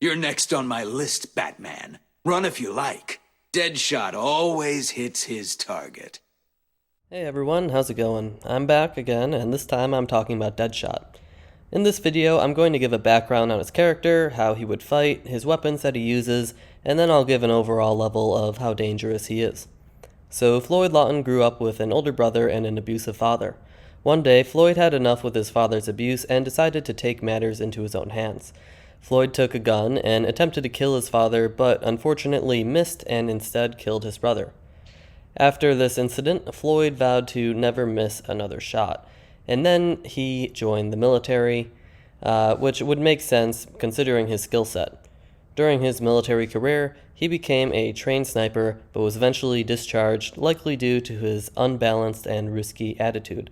You're next on my list, Batman. Run if you like. Deadshot always hits his target. Hey everyone, how's it going? I'm back again, and this time I'm talking about Deadshot. In this video, I'm going to give a background on his character, how he would fight, his weapons that he uses, and then I'll give an overall level of how dangerous he is. So Floyd Lawton grew up with an older brother and an abusive father. One day, Floyd had enough with his father's abuse and decided to take matters into his own hands. Floyd took a gun and attempted to kill his father, but unfortunately missed and instead killed his brother. After this incident, Floyd vowed to never miss another shot, and then he joined the military, which would make sense considering his skill set. During his military career, he became a trained sniper, but was eventually discharged, likely due to his unbalanced and risky attitude.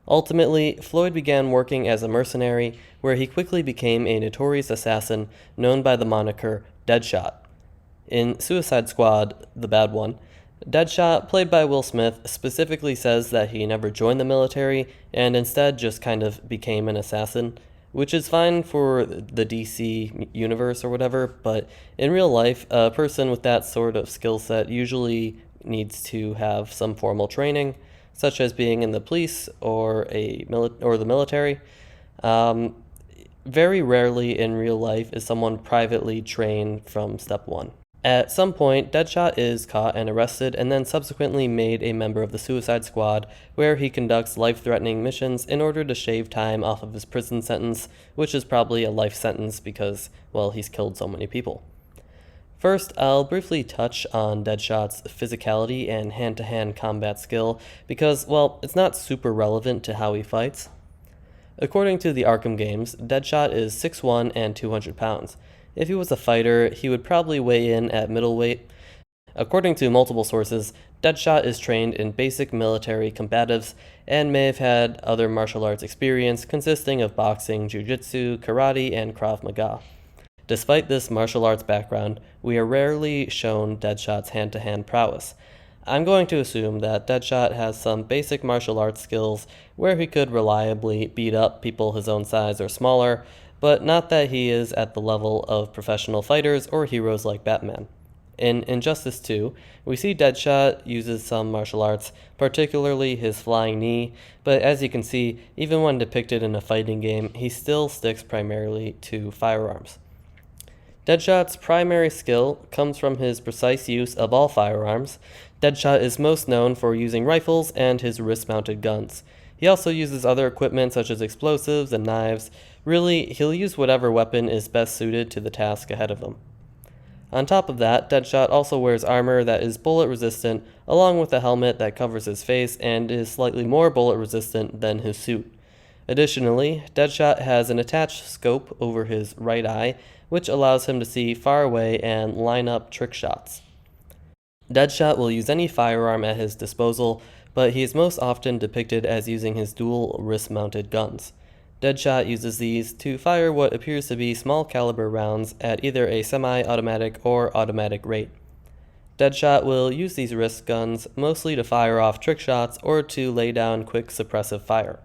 Ultimately, Floyd began working as a mercenary, where he quickly became a notorious assassin known by the moniker Deadshot. In Suicide Squad, the bad one, Deadshot, played by Will Smith, specifically says that he never joined the military and instead just kind of became an assassin, which is fine for the DC universe or whatever, but in real life, a person with that sort of skill set usually needs to have some formal training, such as being in the police or the military. Very rarely in real life is someone privately trained from step one. At some point, Deadshot is caught and arrested and then subsequently made a member of the Suicide Squad, where he conducts life-threatening missions in order to shave time off of his prison sentence, which is probably a life sentence because, well, he's killed so many people. First, I'll briefly touch on Deadshot's physicality and hand-to-hand combat skill because, well, it's not super relevant to how he fights. According to the Arkham games, Deadshot is 6'1" and 200 pounds. If he was a fighter, he would probably weigh in at middleweight. According to multiple sources, Deadshot is trained in basic military combatives and may have had other martial arts experience consisting of boxing, jiu-jitsu, karate, and Krav Maga. Despite this martial arts background, we are rarely shown Deadshot's hand-to-hand prowess. I'm going to assume that Deadshot has some basic martial arts skills where he could reliably beat up people his own size or smaller, but not that he is at the level of professional fighters or heroes like Batman. In Injustice 2, we see Deadshot uses some martial arts, particularly his flying knee, but as you can see, even when depicted in a fighting game, he still sticks primarily to firearms. Deadshot's primary skill comes from his precise use of all firearms. Deadshot is most known for using rifles and his wrist-mounted guns. He also uses other equipment such as explosives and knives. Really, he'll use whatever weapon is best suited to the task ahead of him. On top of that, Deadshot also wears armor that is bullet resistant, along with a helmet that covers his face and is slightly more bullet resistant than his suit. Additionally, Deadshot has an attached scope over his right eye, which allows him to see far away and line up trick shots. Deadshot will use any firearm at his disposal, but he is most often depicted as using his dual wrist-mounted guns. Deadshot uses these to fire what appears to be small caliber rounds at either a semi-automatic or automatic rate. Deadshot will use these wrist guns mostly to fire off trick shots or to lay down quick suppressive fire.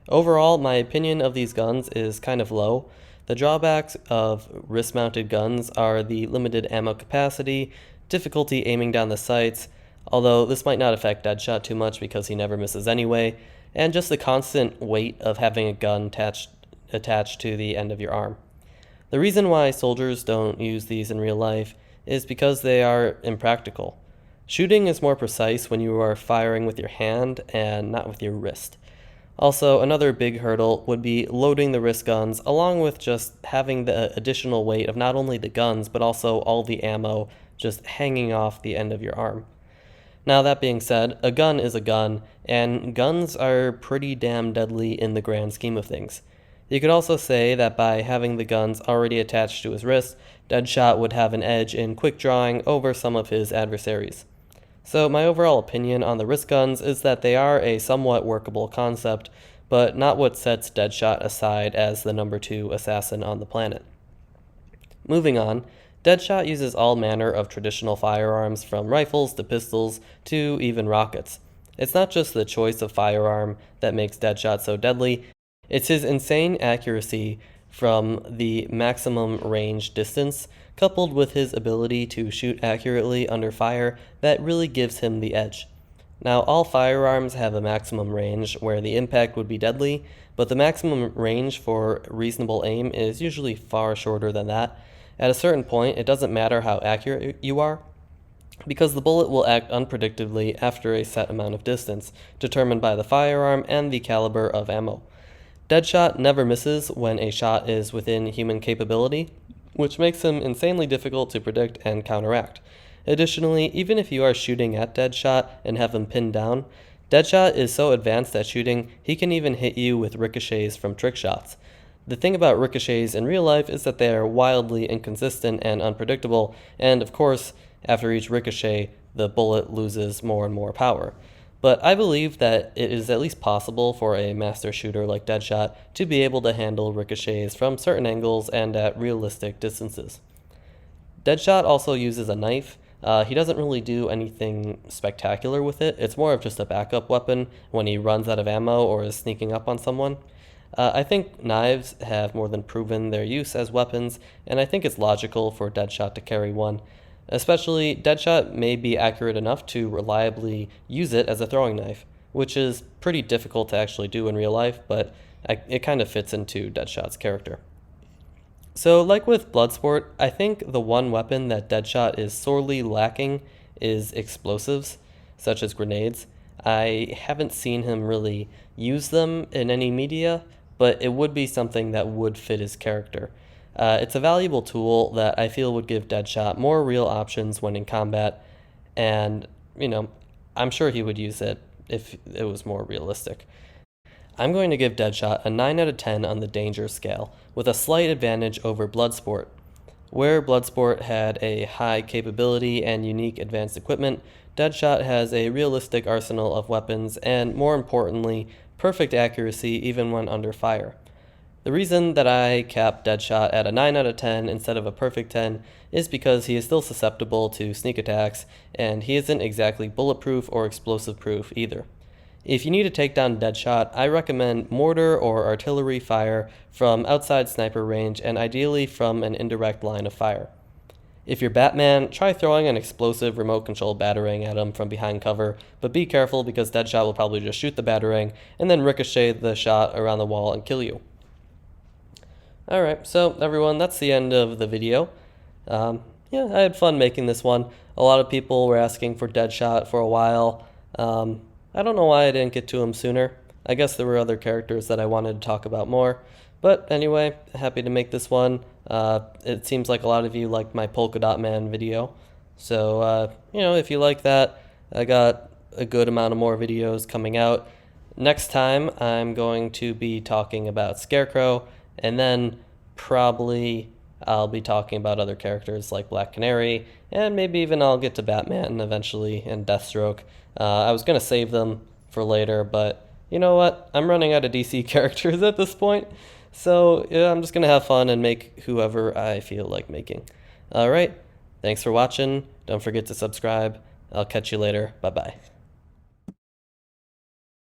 Overall, my opinion of these guns is kind of low. The drawbacks of wrist-mounted guns are the limited ammo capacity, difficulty aiming down the sights, although this might not affect Deadshot too much because he never misses anyway, and just the constant weight of having a gun attached to the end of your arm. The reason why soldiers don't use these in real life is because they are impractical. Shooting is more precise when you are firing with your hand and not with your wrist. Also, another big hurdle would be loading the wrist guns, along with just having the additional weight of not only the guns, but also all the ammo just hanging off the end of your arm. Now, that being said, a gun is a gun, and guns are pretty damn deadly in the grand scheme of things. You could also say that by having the guns already attached to his wrist, Deadshot would have an edge in quick drawing over some of his adversaries. So my overall opinion on the wrist guns is that they are a somewhat workable concept, but not what sets Deadshot aside as the number 2 assassin on the planet. Moving on, Deadshot uses all manner of traditional firearms, from rifles to pistols to even rockets. It's not just the choice of firearm that makes Deadshot so deadly, it's his insane accuracy from the maximum range distance, coupled with his ability to shoot accurately under fire, that really gives him the edge. Now, all firearms have a maximum range where the impact would be deadly, but the maximum range for reasonable aim is usually far shorter than that. At a certain point, it doesn't matter how accurate you are, because the bullet will act unpredictably after a set amount of distance, determined by the firearm and the caliber of ammo. Deadshot never misses when a shot is within human capability, which makes him insanely difficult to predict and counteract. Additionally, even if you are shooting at Deadshot and have him pinned down, Deadshot is so advanced at shooting, he can even hit you with ricochets from trick shots. The thing about ricochets in real life is that they are wildly inconsistent and unpredictable, and of course, after each ricochet, the bullet loses more and more power. But I believe that it is at least possible for a master shooter like Deadshot to be able to handle ricochets from certain angles and at realistic distances. Deadshot also uses a knife. He doesn't really do anything spectacular with it. It's more of just a backup weapon when he runs out of ammo or is sneaking up on someone. I think knives have more than proven their use as weapons, and I think it's logical for Deadshot to carry one. Especially, Deadshot may be accurate enough to reliably use it as a throwing knife, which is pretty difficult to actually do in real life, but it kind of fits into Deadshot's character. So, like with Bloodsport, I think the one weapon that Deadshot is sorely lacking is explosives, such as grenades. I haven't seen him really use them in any media, but it would be something that would fit his character. It's a valuable tool that I feel would give Deadshot more real options when in combat, and, I'm sure he would use it if it was more realistic. I'm going to give Deadshot a 9 out of 10 on the danger scale, with a slight advantage over Bloodsport. Where Bloodsport had a high capability and unique advanced equipment, Deadshot has a realistic arsenal of weapons and, more importantly, perfect accuracy even when under fire. The reason that I cap Deadshot at a 9 out of 10 instead of a perfect 10 is because he is still susceptible to sneak attacks, and he isn't exactly bulletproof or explosive proof either. If you need to take down Deadshot, I recommend mortar or artillery fire from outside sniper range and ideally from an indirect line of fire. If you're Batman, try throwing an explosive remote control batarang at him from behind cover, but be careful because Deadshot will probably just shoot the batarang and then ricochet the shot around the wall and kill you. Alright, so everyone, that's the end of the video. I had fun making this one. A lot of people were asking for Deadshot for a while. I don't know why I didn't get to him sooner. I guess there were other characters that I wanted to talk about more. But anyway, happy to make this one. It seems like a lot of you liked my Polka Dot Man video. So, if you like that, I got a good amount of more videos coming out. Next time, I'm going to be talking about Scarecrow, and then probably I'll be talking about other characters like Black Canary, and maybe even I'll get to Batman eventually and Deathstroke. I was going to save them for later, but you know what? I'm running out of DC characters at this point, so I'm just going to have fun and make whoever I feel like making. Alright, thanks for watching. Don't forget to subscribe. I'll catch you later. Bye-bye.